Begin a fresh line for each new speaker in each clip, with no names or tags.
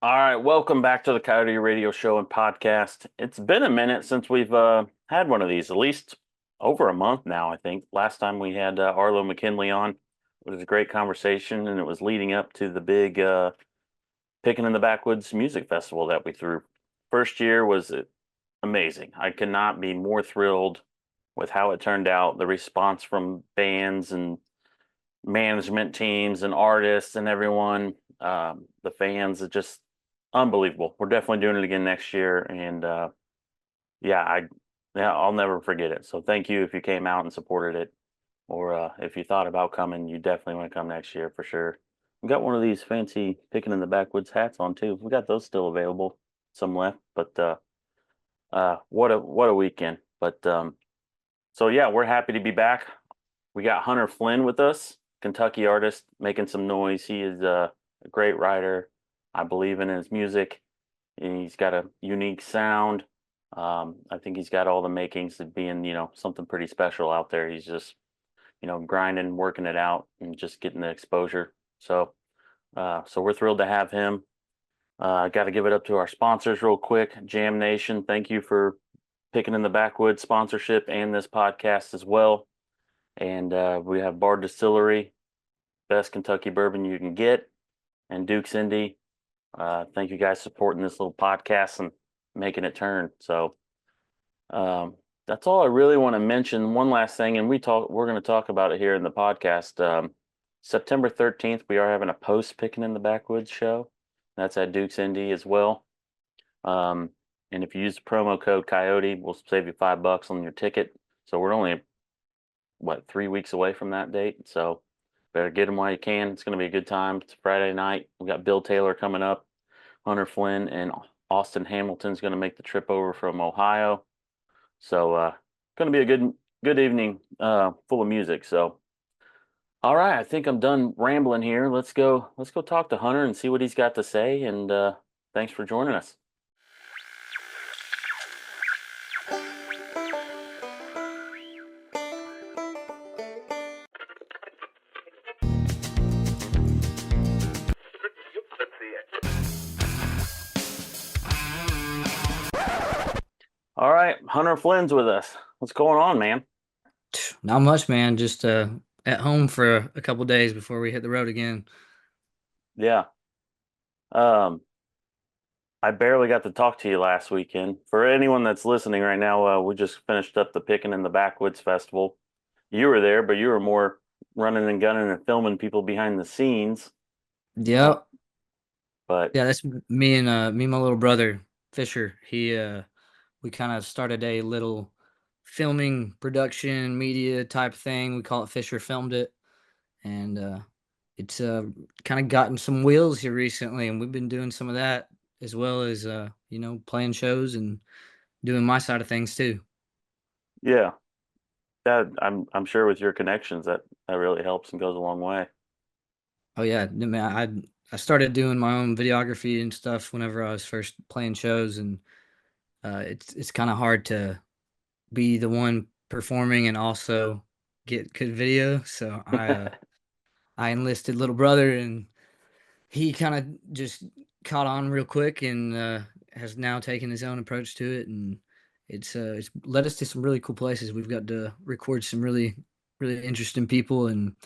All right, welcome back to the Coyote Radio Show and podcast. It's been a minute since we've had one of these, at least over a month now, I think. Last time we had Arlo McKinley on. It was a great conversation, and it was leading up to the big Pickin in the Backwoods music festival that we threw. First year was amazing. I cannot be more thrilled with how it turned out. The response from bands and management teams and artists and everyone, the fans, are just unbelievable. We're definitely doing it again next year, and yeah, I'll never forget it. So thank you if you came out and supported it, or if you thought about coming, you definitely want to come next year for sure. We got one of these fancy Pickin in the Backwoods hats on too. We got those still available, some left, but what a weekend. But so yeah, we're happy to be back. We got Hunter Flynn with us, Kentucky artist, making some noise. He is a great writer. I believe in his music. He's got a unique sound. I think he's got all the makings of being, something pretty special out there. He's just, grinding, working it out, and just getting the exposure. So we're thrilled to have him. Got to give it up to our sponsors real quick. Jam Nation, thank you for Pickin in the Backwoods sponsorship and this podcast as well. And we have Bard Distillery, best Kentucky bourbon you can get, and Duke's Indy. Thank you guys supporting this little podcast and making it turn. So that's all I really want to mention. One last thing, and we're going to talk about it here in the podcast. September 13th, we are having a post Pickin in the Backwoods show. That's at Duke's Indy as well. And if you use the promo code Coyote, we'll save you $5 on your ticket. So we're only 3 weeks away from that date. So better get them while you can. It's going to be a good time. It's Friday night. We got Bill Taylor coming up, Hunter Flynn, and Austin Hamilton's going to make the trip over from Ohio. So going to be a good evening full of music. So all right, I think I'm done rambling here. Let's go talk to Hunter and see what he's got to say. And thanks for joining us. All right, Hunter Flynn's with us. What's going on, man?
Not much, man. Just at home for a couple days before we hit the road again.
Yeah. I barely got to talk to you last weekend. For anyone that's listening right now, we just finished up the Pickin in the Backwoods Festival. You were there, but you were more running and gunning and filming people behind the scenes.
Yep.
But
Yeah, that's me and my little brother Fisher. We kind of started a little filming production media type thing. We call it Fisher Filmed It, and it's kind of gotten some wheels here recently, and we've been doing some of that as well as playing shows and doing my side of things too.
yeah, that I'm sure with your connections that really helps and goes a long way.
Oh yeah, man, I started doing my own videography and stuff whenever I was first playing shows, and it's kind of hard to be the one performing and also get good video. So I enlisted little brother, and he kind of just caught on real quick and has now taken his own approach to it, and it's led us to some really cool places. We've got to record some really interesting people, and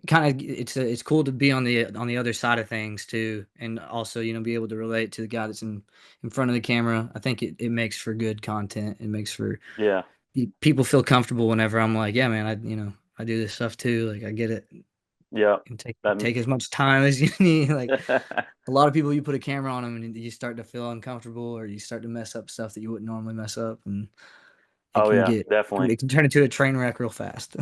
kind of it's cool to be on the other side of things too, and also be able to relate to the guy that's in front of the camera. I think it makes for good content. It makes for
Yeah,
people feel comfortable whenever I'm like, yeah, man, I do this stuff too. Like I get it,
yeah.
and
That
take as much time as you need. Like a lot of people, you put a camera on them and you start to feel uncomfortable, or you start to mess up stuff that you wouldn't normally mess up, and
oh yeah, definitely.
it can turn into a train wreck real fast.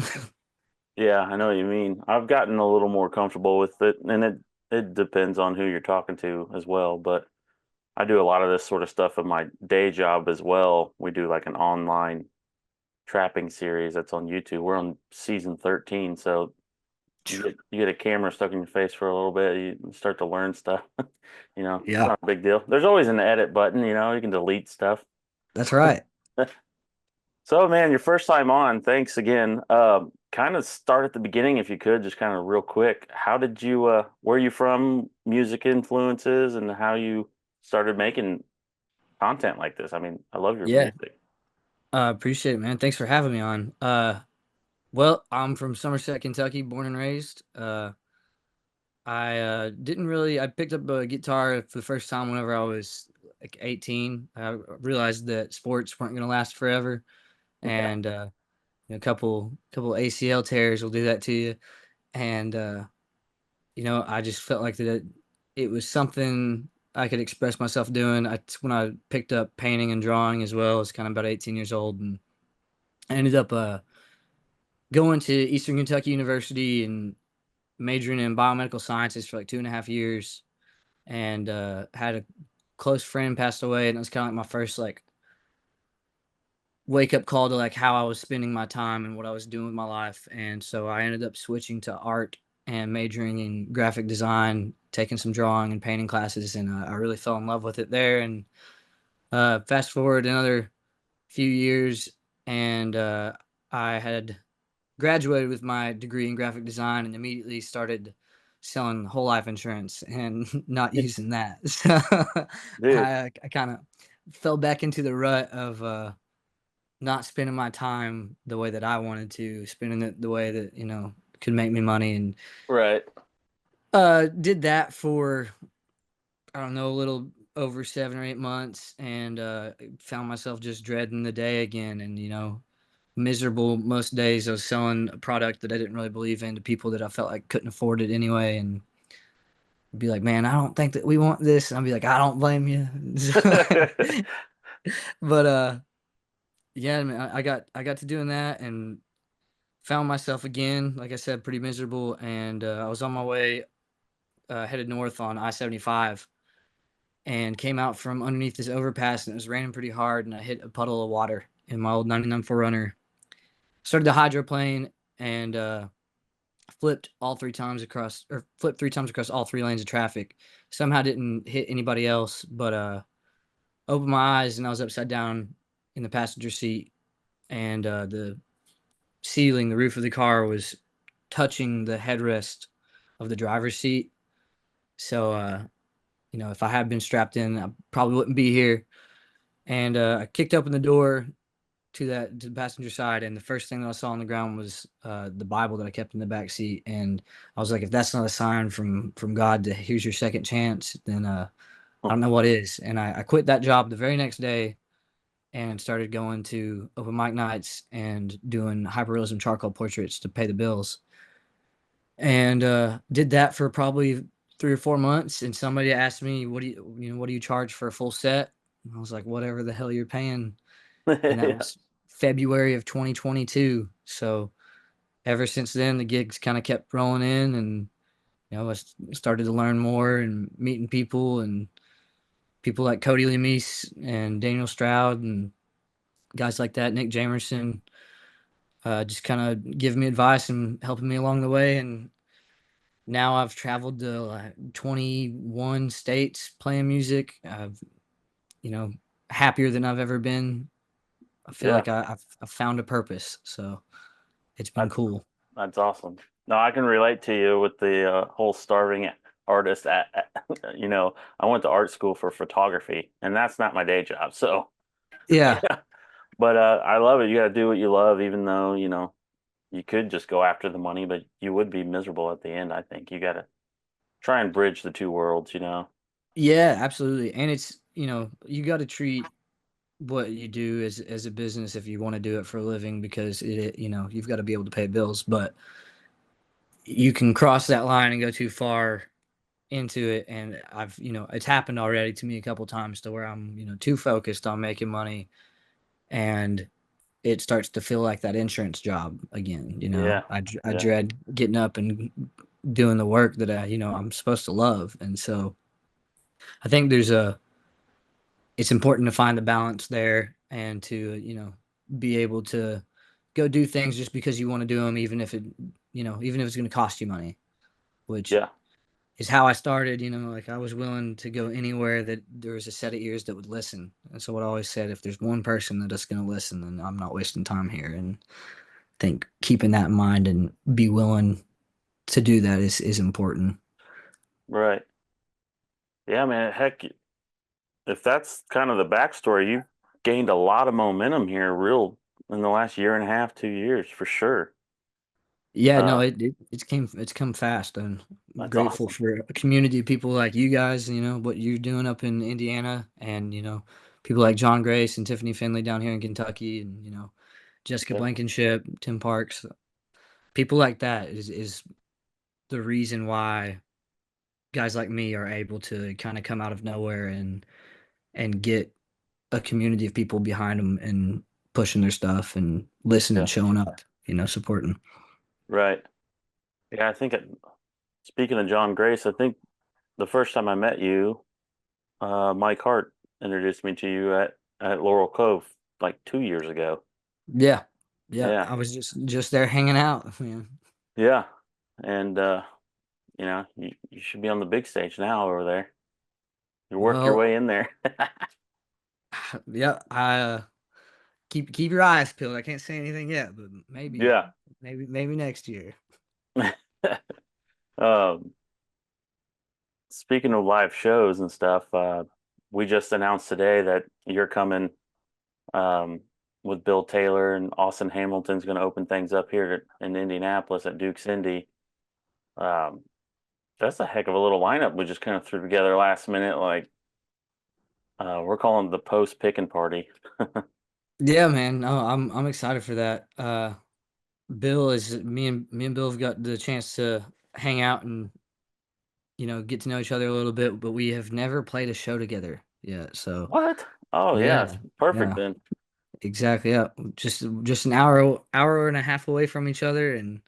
Yeah, I know what you mean. I've gotten a little more comfortable with it, and it depends on who you're talking to as well. But I do a lot of this sort of stuff in my day job as well. We do like an online trapping series that's on YouTube. We're on season 13, so you get a camera stuck in your face for a little bit, you start to learn stuff. It's
Yeah,
not a big deal. There's always an edit button, you can delete stuff.
that's right.
So man, your first time on, thanks again. kind of start at the beginning if you could, just kind of real quick. How did you where are you from, music influences, and how you started making content like this? I mean, I love your
Yeah.
music.
Appreciate it, man. Thanks for having me on. Well, I'm from Somerset, Kentucky, born and raised. I didn't really. I picked up a guitar for the first time whenever I was like 18. I realized that sports weren't going to last forever,
Yeah.
and a couple ACL tears will do that to you. And I just felt like that it was something I could express myself doing. When I picked up painting and drawing as well, I was kind of about 18 years old, and I ended up going to Eastern Kentucky University and majoring in biomedical sciences for like 2.5 years, and had a close friend passed away, and it was kind of like my first like wake up call to like how I was spending my time and what I was doing with my life. And so I ended up switching to art and majoring in graphic design, taking some drawing and painting classes, and I really fell in love with it there. And fast forward another few years, and I had graduated with my degree in graphic design and immediately started selling whole life insurance and not using that. So
Dude,
I kind of fell back into the rut of not spending my time the way that I wanted to, spending it the way that, could make me money. And
right.
did that for, I don't know, a little over 7 or 8 months, and found myself just dreading the day again. And, miserable most days. I was selling a product that I didn't really believe in to people that I felt like couldn't afford it anyway. And be like, man, I don't think that we want this. And I'd be like, I don't blame you. But yeah, man, I got to doing that and found myself again, like I said, pretty miserable. And I was on my way headed north on I-75, and came out from underneath this overpass, and it was raining pretty hard, and I hit a puddle of water in my old 99 Forerunner. Started to hydroplane, and flipped 3 times across all 3 lanes of traffic. Somehow didn't hit anybody else, but opened my eyes and I was upside down in the passenger seat, and the roof of the car was touching the headrest of the driver's seat. So, if I had been strapped in, I probably wouldn't be here. And I kicked open the door to the passenger side, and the first thing that I saw on the ground was the Bible that I kept in the back seat. And I was like, if that's not a sign from God to here's your second chance, then I don't know what is. And I quit that job the very next day and started going to open mic nights and doing hyperrealism charcoal portraits to pay the bills. And did that for probably 3 or 4 months. And somebody asked me, what do you charge for a full set? And I was like, whatever the hell you're paying. And that
Yeah.
was February of 2022. So ever since then, the gigs kind of kept rolling in, and started to learn more and meeting people, and people like Cody Lemise and Daniel Stroud and guys like that, Nick Jamerson, just kind of giving me advice and helping me along the way. And now I've traveled to 21 states playing music. I've, you know, happier than I've ever been. I feel
Yeah.
like I've found a purpose. So it's been
That's
cool.
that's awesome. No, I can relate to you with the whole starving artist I went to art school for photography, and that's not my day job. So,
Yeah.
yeah. But I love it. You got to do what you love, even though, you could just go after the money, but you would be miserable at the end, I think. You got to try and bridge the two worlds.
Yeah, absolutely. And it's, you got to treat what you do as a business if you want to do it for a living, because you've got to be able to pay bills. But you can cross that line and go too far into it, and it's happened already to me a couple times to where I'm, too focused on making money, and it starts to feel like that insurance job again.
Yeah.
I
Yeah.
dread getting up and doing the work that I'm supposed to love. And so I think it's important to find the balance there, and to, be able to go do things just because you want to do them, even if it's going to cost you money, which
Yeah.
is how I started. Like, I was willing to go anywhere that there was a set of ears that would listen. And so what I always said, if there's one person that is going to listen, then I'm not wasting time here. And think keeping that in mind and be willing to do that is important.
Right. Yeah, man. Heck, if that's kind of the backstory, you've gained a lot of momentum here, real in the last year and a half, 2 years for sure.
Yeah, no,
Uh,
it's come fast, and I'm
that's
grateful
awesome.
for a community of people like you guys, what you're doing up in Indiana, and, people like John Grace and Tiffany Finley down here in Kentucky, and, Jessica
Yeah.
Blankenship, Tim Parks. People like that is the reason why guys like me are able to kinda come out of nowhere and get a community of people behind them and pushing their stuff and listening,
Yeah.
showing up, supporting.
Right. Yeah, I think speaking of John Grace, I think the first time I met you, Mike Hart introduced me to you at Laurel Cove like 2 years ago.
Yeah. Yeah,
Yeah.
I was just there hanging out, man.
Yeah. And you should be on the big stage now over there. You work your
Well,
way in there.
yeah, keep your eyes peeled. I can't say anything yet, but
Yeah.
maybe next year.
um, Speaking of live shows and stuff, we just announced today that you're coming um, with Bill Taylor and Austin Hamilton's going to open things up here in Indianapolis at Duke's Indy. Um, that's a heck of a little lineup we just kind of threw together last minute. Like we're calling it the post Pickin party.
Yeah, man. No, I'm excited for that. Bill is me and Bill have got the chance to hang out and get to know each other a little bit, but we have never played a show together yet. So
What? Oh yeah, it's
yeah,
perfect
yeah,
then.
exactly. Yeah, just an hour and a half away from each other, and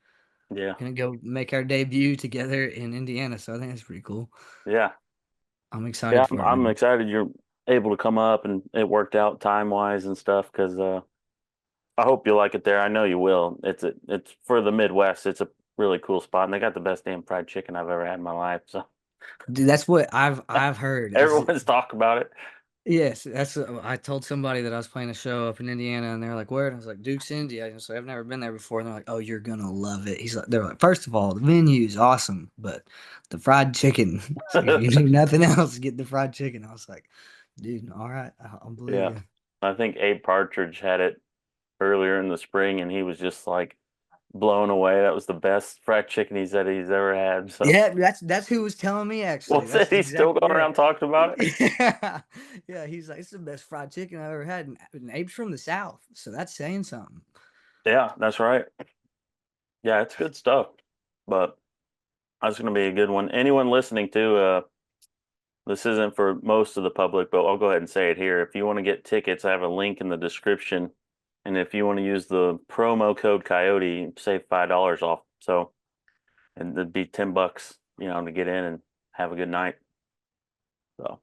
Yeah,
gonna go make our debut together in Indiana. So I think that's pretty cool.
yeah,
I'm
yeah.
excited
I'm,
for it,
I'm
man.
excited you're able to come up and it worked out time wise and stuff because I hope you like it there. I know you will. It's for the Midwest. It's a really cool spot, and they got the best damn fried chicken I've ever had in my life. So
Dude, that's what I've heard.
everyone's talking about it.
Yes, that's I told somebody that I was playing a show up in Indiana, and they're like, "Where?" And I was like, "Duke's Indy." I was like, "I've never been there before." And they're like, "Oh, you're gonna love it." They're like, "First of all, the menu's awesome, but the fried chicken. If you do nothing else, get the fried chicken." I was like, "Dude, all right, I'll believe
Yeah,
you."
I think Abe Partridge had it earlier in the spring, and he was just like blown away. That was the best fried chicken he said he's ever had. So,
Yeah, that's who was telling me actually.
what's it?
That's
He's still
exactly
going
yeah.
around talking about it.
Yeah, yeah. He's like, "It's the best fried chicken I've ever had," and Abe's from the South, so that's saying something.
Yeah, that's right. Yeah, it's good stuff. But that's going to be a good one. Anyone listening to this isn't for most of the public, but I'll go ahead and say it here. If you want to get tickets, I have a link in the description. And if you want to use the promo code Coyote, save $5 off. So, and it'd be $10, to get in and have a good night. So,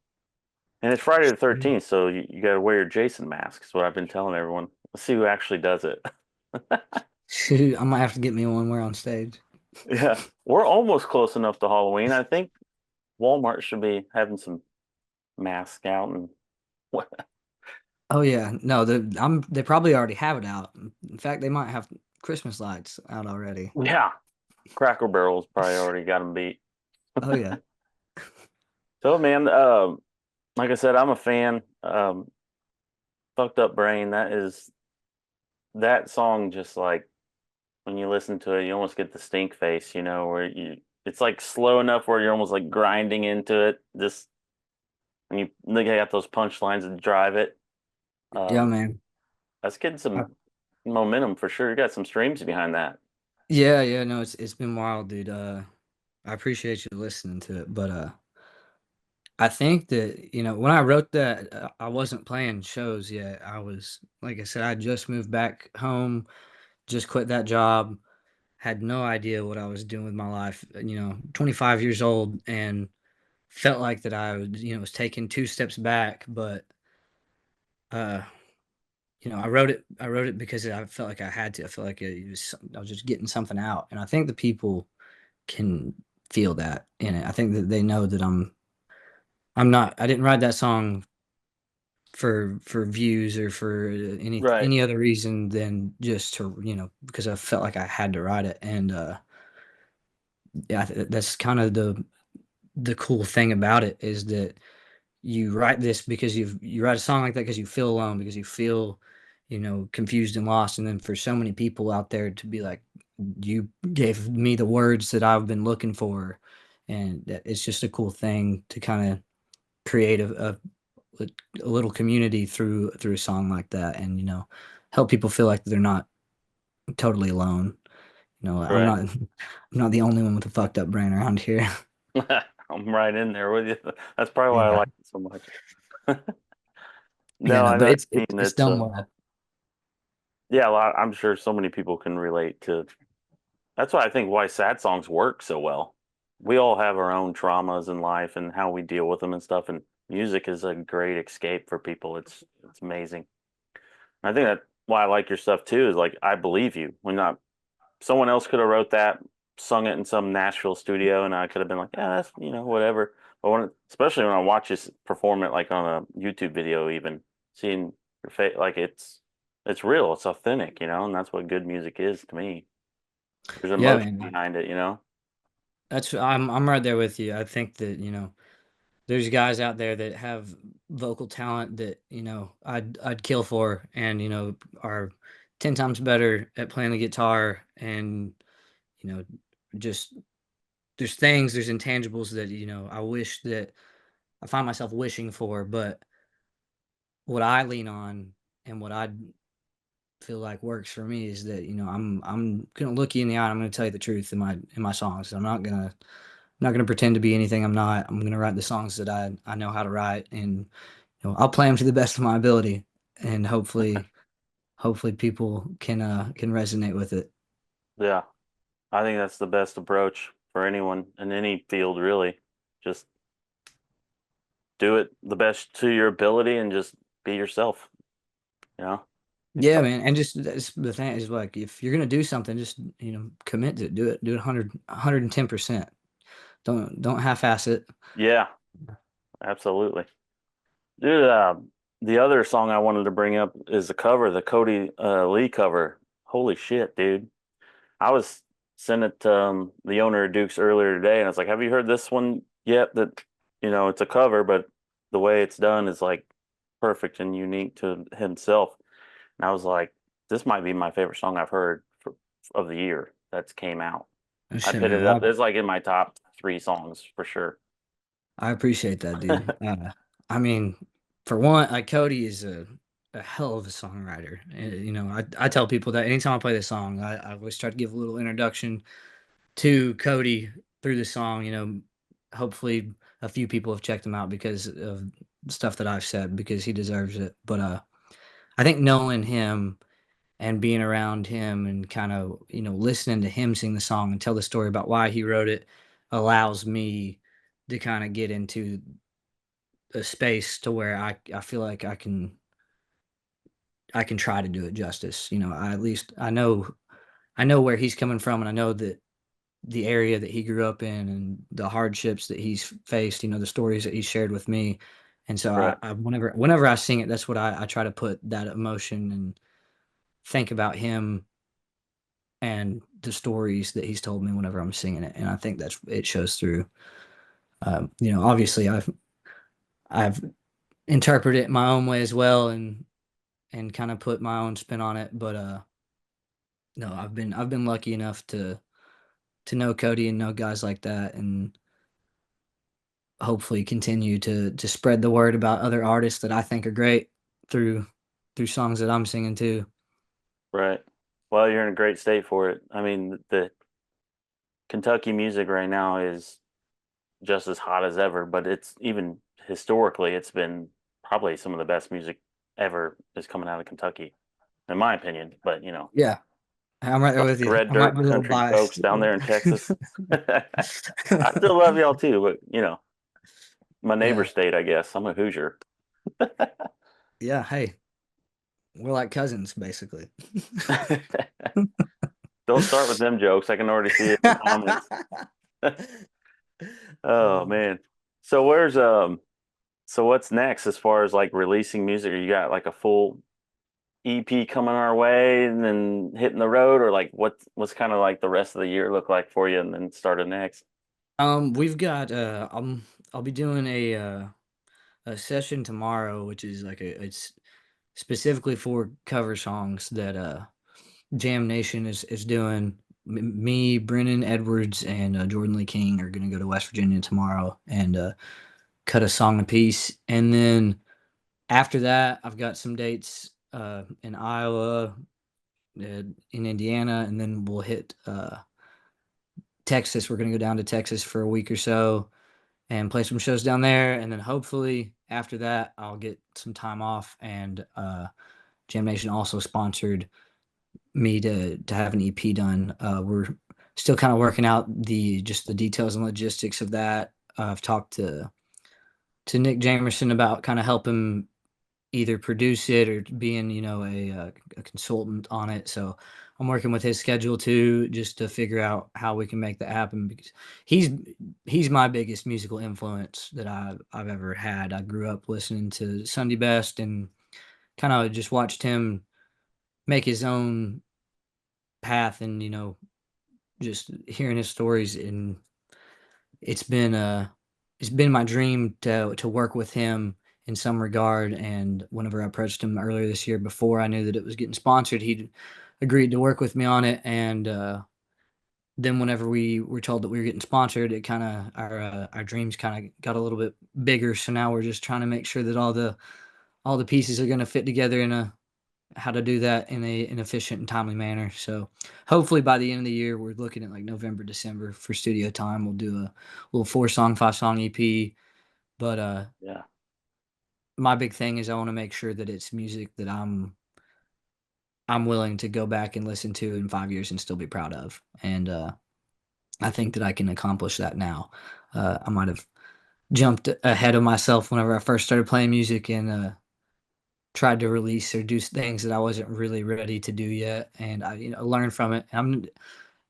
and it's Friday the 13th, so you got to wear your Jason mask. Is what I've been telling everyone. Let's see who actually does it.
Shoot, I might have to get me one. We're on stage.
Yeah, we're almost close enough to Halloween. I think Walmart should be having some masks out and
Oh yeah, no, they probably already have it out. In fact, they might have Christmas lights out already.
yeah, Cracker Barrel's probably already got them beat.
Oh yeah,
So man, like I said, I'm a fan. Fucked up brain. That song. Just like when you listen to it, you almost get the stink face. Where it's like slow enough where you're almost like grinding into it. Just and they got those punchlines that drive it.
yeah,
Um,
man.
that's getting
Uh,
some momentum for sure. You got some streams behind that.
yeah, yeah, no, it's been wild, dude. I appreciate you listening to it, but I think that when I wrote that, I wasn't playing shows yet. I was like I said, I just moved back home, just quit that job, had no idea what I was doing with my life. 25 years old, and felt like that I was taking two steps back, but uh I wrote it because I felt like I had to. I felt like I was just getting something out, and I think the people can feel that in it. I think that they know that I didn't write that song for views or for
Right.
any other reason than just to, because I felt like I had to write it. And yeah, that's kind of the cool thing about it, is that you write this because you write a song like that because you feel alone, because you feel, confused and lost. And then for so many people out there to be like, you gave me the words that I've been looking for. And it's just a cool thing to kind of create a little community through a song like that, and help people feel like they're not totally alone. I'm
Right.
not I'm not the only one with a fucked up brain around here.
I'm right in there with you. That's probably why I
Yeah.
like it so much.
Yeah,
No,
no,
I know
but
what
it's
you
it's
mean.
it's
It's
done well.
yeah, I'm sure so many people can relate to. That's why I think why sad songs work so well. We all have our own traumas in life and how we deal with them and stuff, and music is a great escape for people. It's amazing. I think that why I like your stuff too is like I believe you. When not someone else could have wrote that, sung it in some Nashville studio, and I could have been like, yeah, that's whatever. But especially when I watch you perform it like on a YouTube video, even seeing your face, like it's real, it's authentic, and that's what good music is to me. There's
Yeah,
emotion
man.
behind it.
I'm right there with you. I think that, there's guys out there that have vocal talent that, I'd kill for, and, are 10 times better at playing the guitar. And, you know, just there's intangibles that, I wish that I find myself wishing for. But what I lean on and what I feel like works for me is that, I'm gonna look you in the eye and I'm gonna tell you the truth in my songs. I'm not gonna pretend to be anything I'm not. I'm gonna write the songs that I know how to write, and I'll play them to the best of my ability, and hopefully people can resonate with it.
Yeah, I think that's the best approach for anyone in any field, really. Just do it the best to your ability and just be yourself, you know? It's
Yeah,
tough.
man, and just that's the thing is, like, if you're gonna do something, just commit to it. Do it 110%. Don't half-ass it.
Yeah, absolutely. Dude, the other song I wanted to bring up is the cover, the Cody Lee cover. Holy shit, dude. I was sent it to the owner of Duke's earlier today, and I was like, have you heard this one yet? That, it's a cover, but the way it's done is like perfect and unique to himself. And I was like, this might be my favorite song I've heard of the year that's came out.
Oh,
I
shit,
put
man.
it up. It's like in my top three songs for sure.
I appreciate that, dude. I mean, for one, Cody is a hell of a songwriter. I tell people that anytime I play this song, I always try to give a little introduction to Cody through the song. Hopefully a few people have checked him out because of stuff that I've said, because he deserves it. But I think knowing him and being around him and kind of, listening to him sing the song and tell the story about why he wrote it allows me to kind of get into a space to where I feel like I can try to do it justice. At least I know where he's coming from, and I know that the area that he grew up in and the hardships that he's faced, the stories that he shared with me. And so
Right,
whenever I sing it, that's what I try to put that emotion and think about him and the stories that he's told me whenever I'm singing it. And I think it shows through. Obviously I've interpreted it my own way as well, and kind of put my own spin on it. But no, I've been lucky enough to know Cody and know guys like that, and hopefully continue to spread the word about other artists that I think are great through songs that I'm singing too.
right. Well, you're in a great state for it. I mean, the Kentucky music right now is just as hot as ever, but it's even historically, it's been probably some of the best music ever is coming out of Kentucky, in my opinion. But
Yeah, I'm right there with you.
red
I might
dirt
be a little
country folks
biased.
down there in Texas. I still love y'all too, but my neighbor
Yeah,
state, I guess. I'm a Hoosier.
yeah. Hey, we're like cousins, basically.
Don't start with them jokes. I can already see it in the comments. Oh man. So where's So what's next as far as like releasing music? Or you got like a full EP coming our way and then hitting the road, or like what's kind of like the rest of the year look like for you and then starting next?
We've got I'll be doing a session tomorrow, which is like it's specifically for cover songs that Jam Nation is doing. Me, Brennan Edwards, and Jordan Lee King are gonna go to West Virginia tomorrow and cut a song apiece. And then after that, I've got some dates in Iowa, in Indiana, and then we'll hit Texas. We're gonna go down to Texas for a week or so and play some shows down there. And then hopefully after that, I'll get some time off. And Jam Nation also sponsored me to have an EP done. We're still kind of working out the details and logistics of that. I've talked to Nick Jamerson about kind of helping either produce it or being, a consultant on it. So I'm working with his schedule too, just to figure out how we can make that happen because he's he's my biggest musical influence that I've ever had. I grew up listening to Sunday Best and kind of just watched him make his own path and just hearing his stories, and it's been uh it's been my dream to work with him in some regard. And whenever I approached him earlier this year before I knew that it was getting sponsored, he agreed to work with me on it. And then whenever we were told that we were getting sponsored, it kind of our dreams kind of got a little bit bigger. So now we're just trying to make sure that all the pieces are going to fit together in a how to do that in an efficient and timely manner. So hopefully by the end of the year, we're looking at like November, December for studio time. We'll do a little 4 song, 5 song EP. But
Yeah.
my big thing is I want to make sure that it's music that I'm willing to go back and listen to in 5 years and still be proud of. And I think that I can accomplish that now. I might have jumped ahead of myself whenever I first started playing music and tried to release or do things that I wasn't really ready to do yet, and I, learn from it.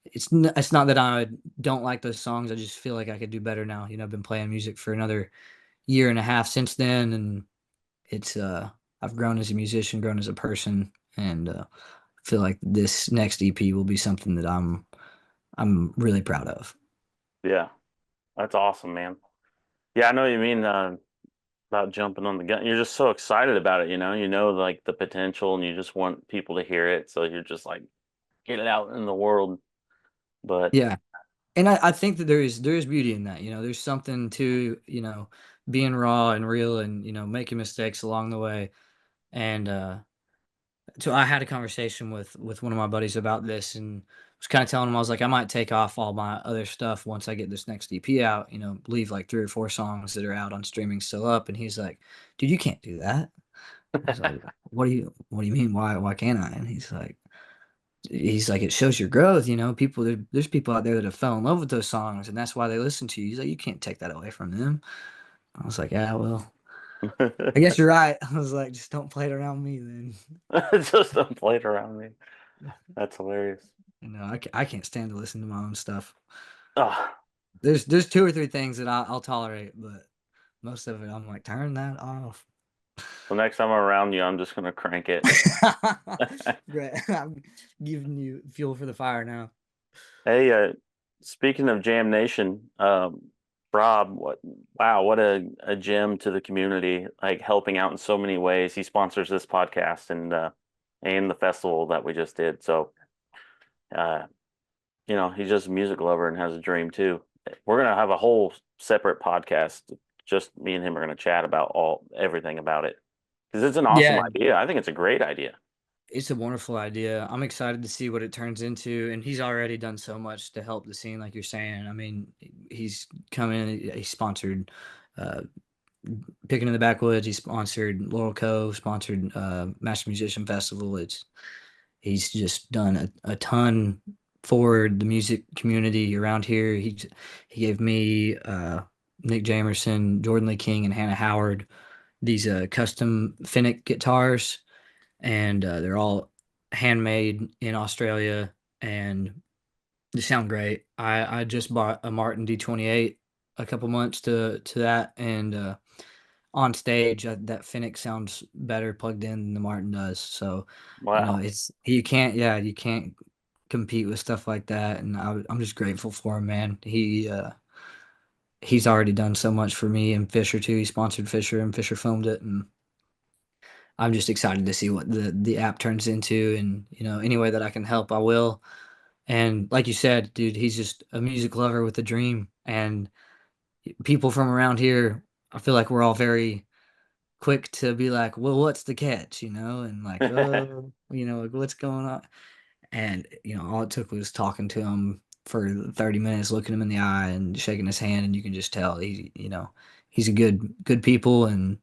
It's not that I don't like those songs. I just feel like I could do better now. I've been playing music for another year and a half since then, and it's I've grown as a musician, grown as a person, and feel like this next EP will be something that I'm really proud of.
Yeah. That's awesome, man. Yeah, I know what you mean about jumping on the gun. You're just so excited about it, like the potential and you just want people to hear it. So you're just like, get it out in the world. But
Yeah, and I think that there is beauty in that. There's something to being raw and real and making mistakes along the way. And so I had a conversation with one of my buddies about this and was kind of telling him I was like I might take off all my other stuff once I get this next EP out, leave like 3 or 4 songs that are out on streaming still up. And he's like, dude, you can't do that. I was like, what do you mean? Why can't I? And he's like, it shows your growth. People there's people out there that have fell in love with those songs and that's why they listen to you. He's like, you can't take that away from them. I was like, yeah, well, I guess you're right. I was like, just don't play it around me then.
just don't play it around me. That's hilarious.
I can't stand to listen to my own stuff.
Oh,
There's 2 or 3 things that I'll tolerate, but most of it I'm like, turn that off.
the next time I'm around you, I'm just gonna crank it.
Great. I'm giving you fuel for the fire now.
Hey, speaking of Jam Nation, Rob, what a gem to the community, like helping out in so many ways. He sponsors this podcast and the festival that we just did. So, uh, he's just a music lover and has a dream too. We're gonna have a whole separate podcast. Just me and him are gonna chat about everything about it because it's an awesome
Yeah,
idea. I think it's a great idea.
it's a wonderful idea. I'm excited to see what it turns into, and he's already done so much to help the scene, like you're saying. I mean, he's come in, he sponsored uh, Pickin in the Backwoods. He sponsored Laurel Cove, sponsored Master Musician Festival. He's just done a ton for the music community around here. He gave me Nick Jamerson, Jordan Lee King, and Hannah Howard these custom Finnick guitars, and they're all handmade in Australia, and they sound great. I just bought a Martin D28 a couple months to that, and on stage, that Finnick sounds better plugged in than the Martin does. So,
Wow.
it's you can't, yeah, you can't compete with stuff like that. And I'm just grateful for him, man. He's already done so much for me and Fisher too. He sponsored Fisher and Fisher filmed it, and I'm just excited to see what the app turns into. And any way that I can help, I will. And like you said, dude, he's just a music lover with a dream. And people from around here, I feel like we're all very quick to be like, well, what's the catch, and like, oh, like, what's going on? And all it took was talking to him for 30 minutes, looking him in the eye and shaking his hand, and you can just tell he's a good people, and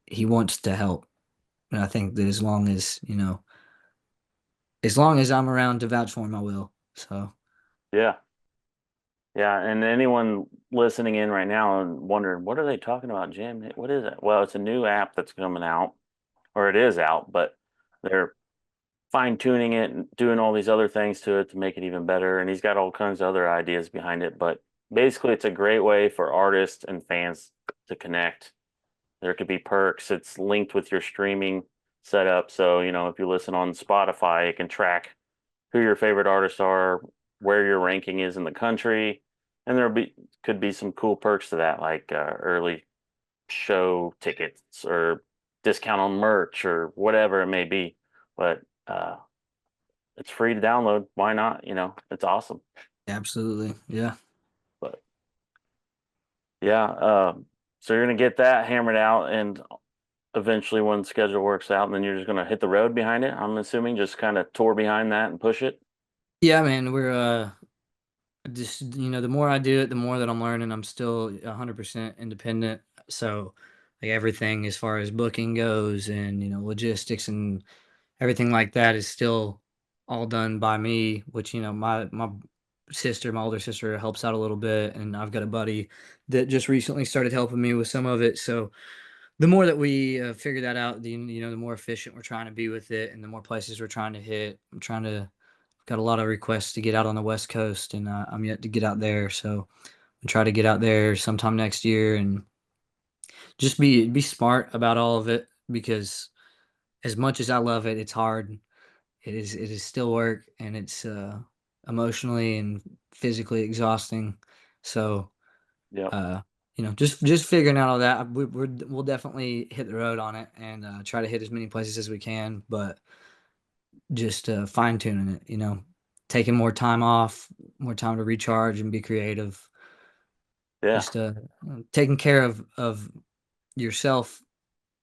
he wants to help. And I think that as long as I'm around to vouch for him, I will. So
Yeah. Yeah, and anyone listening in right now and wondering what are they talking about, Jim? What is it? Well, it's a new app that's coming out, or it is out, but they're fine tuning it and doing all these other things to it to make it even better. And he's got all kinds of other ideas behind it. But basically, it's a great way for artists and fans to connect. There could be perks. It's linked with your streaming setup. So, if you listen on Spotify, it can track who your favorite artists are, where your ranking is in the country, and could be some cool perks to that, like early show tickets or discount on merch or whatever it may be. But it's free to download. Why not? It's awesome.
absolutely, yeah.
But yeah, so you're gonna get that hammered out, and eventually, when the schedule works out, and then you're just gonna hit the road behind it. I'm assuming just kind of tour behind that and push it.
Yeah, man, we're just the more I do it, the more that I'm learning. I'm still 100% independent, so like everything as far as booking goes, and logistics and everything like that is still all done by me. Which my older sister helps out a little bit, and I've got a buddy that just recently started helping me with some of it. So the more that we figure that out, the more efficient we're trying to be with it, and the more places we're trying to hit. I'm trying to got a lot of requests to get out on the West Coast, and I'm yet to get out there. So I try to get out there sometime next year, and just be smart about all of it, because as much as I love it, it's hard. It is still work, and it's emotionally and physically exhausting. So
Yep.
uh, just figuring out all that. We'll definitely hit the road on it, and try to hit as many places as we can. But just fine tuning it, taking more time off, more time to recharge and be creative.
Yeah.
Just taking care of yourself,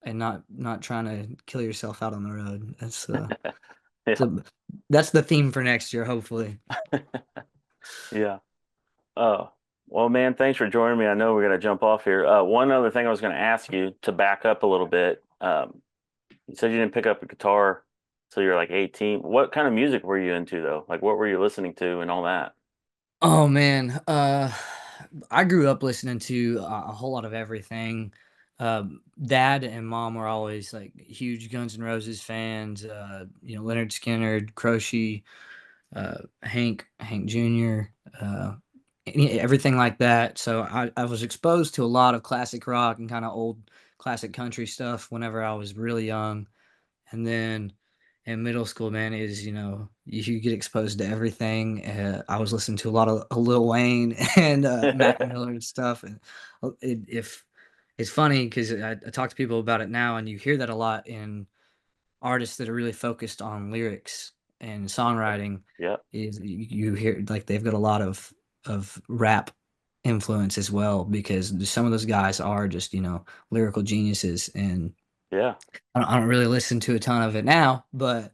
and not trying to kill yourself out on the road.
Yeah.
So that's the theme for next year, hopefully.
Yeah. Oh, well, man, thanks for joining me. I know we're gonna jump off here. One other thing I was gonna ask you to back up a little bit. You said you didn't pick up a guitar till you're like 18. What kind of music were you into though? Like what were you listening to and all that?
Oh man, I grew up listening to a whole lot of everything. Dad and mom were always like huge Guns N' Roses fans. Leonard Skinner, Croce, Hank Jr., everything like that. So I was exposed to a lot of classic rock and kind of old classic country stuff whenever I was really young. And then in middle school, man, you get exposed to everything. I was listening to a lot of Lil Wayne and Mac Miller and stuff. And if it's funny because I talk to people about it now, and you hear that a lot in artists that are really focused on lyrics and songwriting.
Yep.
Is you hear like they've got a lot of rap influence as well, because some of those guys are just lyrical geniuses. And
Yeah.
I don't really listen to a ton of it now, but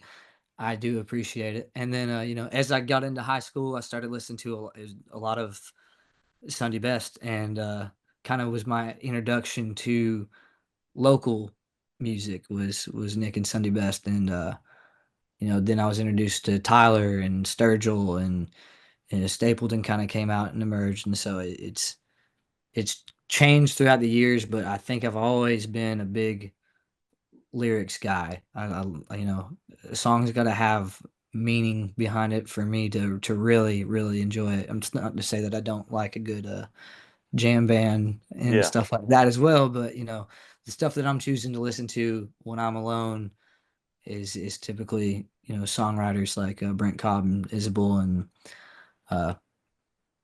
I do appreciate it. And then as I got into high school, I started listening to a lot of Sunday Best, and kind of was my introduction to local music was Nick and Sunday Best. And then I was introduced to Tyler and Sturgill, and Stapleton kind of came out and emerged. And so it's changed throughout the years, but I think I've always been a big lyrics guy. A song's got to have meaning behind it for me to really really enjoy it. I'm just not to say that I don't like a good jam band and
Yeah.
stuff like that as well. But the stuff that I'm choosing to listen to when I'm alone is typically songwriters like Brent Cobb and Isabel and uh,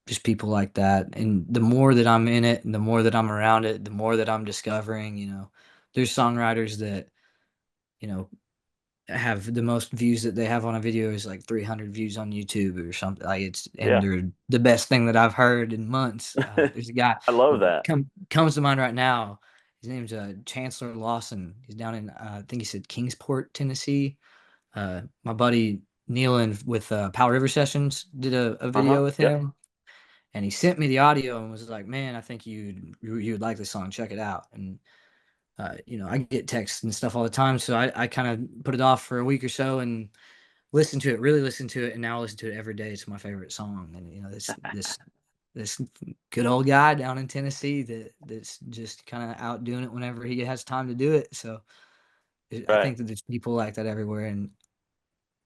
just people like that. And the more that I'm in it, and the more that I'm around it, the more that I'm discovering. There's songwriters that you know have the most views that they have on a video is like 300 views on YouTube or something. Like and
Yeah.
they're the best thing that I've heard in months. There's a guy
I love that.
comes to mind right now. His name's Chancellor Lawson. He's down in I think he said Kingsport, Tennessee. My buddy Nealon with Powell River Sessions did a
Uh-huh.
video with
Yep.
him, and he sent me the audio and was like, "Man, I think you'd like this song. Check it out." And I get texts and stuff all the time, so I kind of put it off for a week or so and listen to it, really listen to it, and now I listen to it every day. It's my favorite song, and this good old guy down in Tennessee that's just kind of out doing it whenever he has time to do it. So I
Right.
think that there's people like that everywhere, and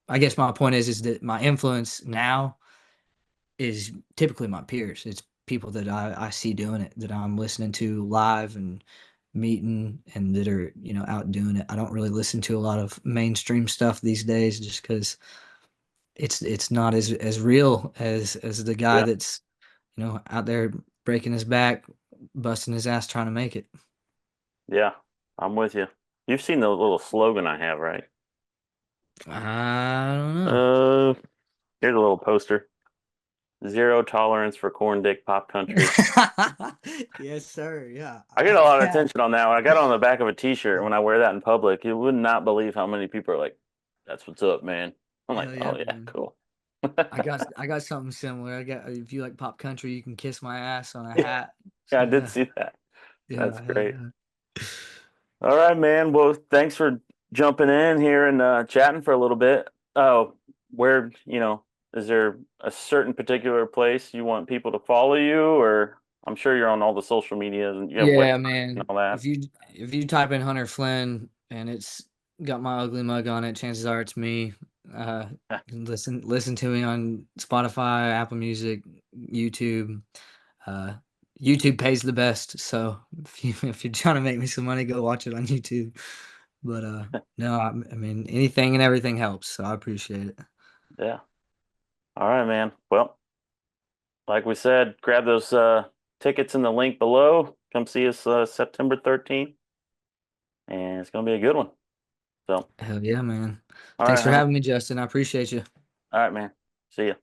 I guess my point is that my influence now is typically my peers. It's people that I see doing it, that I'm listening to live and meeting, and that are out doing it. I don't really listen to a lot of mainstream stuff these days, just because it's not as real as the guy
Yeah.
that's out there breaking his back, busting his ass trying to make it.
Yeah. I'm with you. You've seen the little slogan I have, right?
I don't know.
Uh, Here's a little poster. Zero tolerance for corn dick pop country.
Yes, sir. Yeah, I
I get a
like
lot of
that.
attention on that one. I got it on the back of a t-shirt. When I wear that in public, you would not believe how many people are like, "That's what's up, man." I'm like,
Hell yeah,
"Oh yeah,
man.
cool."
I got something similar. I got if you like pop country, you can kiss my ass on a hat.
Yeah, I
So
did
yeah,
see that. That's
yeah, hell
great.
yeah.
All right, man. Well, thanks for jumping in here and chatting for a little bit. Oh, where, is there a certain particular place you want people to follow you, or I'm sure you're on all the social media and you have websites
Yeah,
and
man.
all that.
If you type in Hunter Flynn and it's got my ugly mug on it, chances are it's me. Uh, listen to me on Spotify, Apple Music, YouTube. Uh, YouTube pays the best, so if you're trying to make me some money, go watch it on YouTube. But no, I mean anything and everything helps, so I appreciate it.
Yeah. All right, man. Well, like we said, grab those tickets in the link below. Come see us September 13th, and it's gonna be a good one. So,
Hell yeah, man.
all
Thanks
right,
for
Hunter.
having me, Justin. I appreciate you.
All right, man. See ya.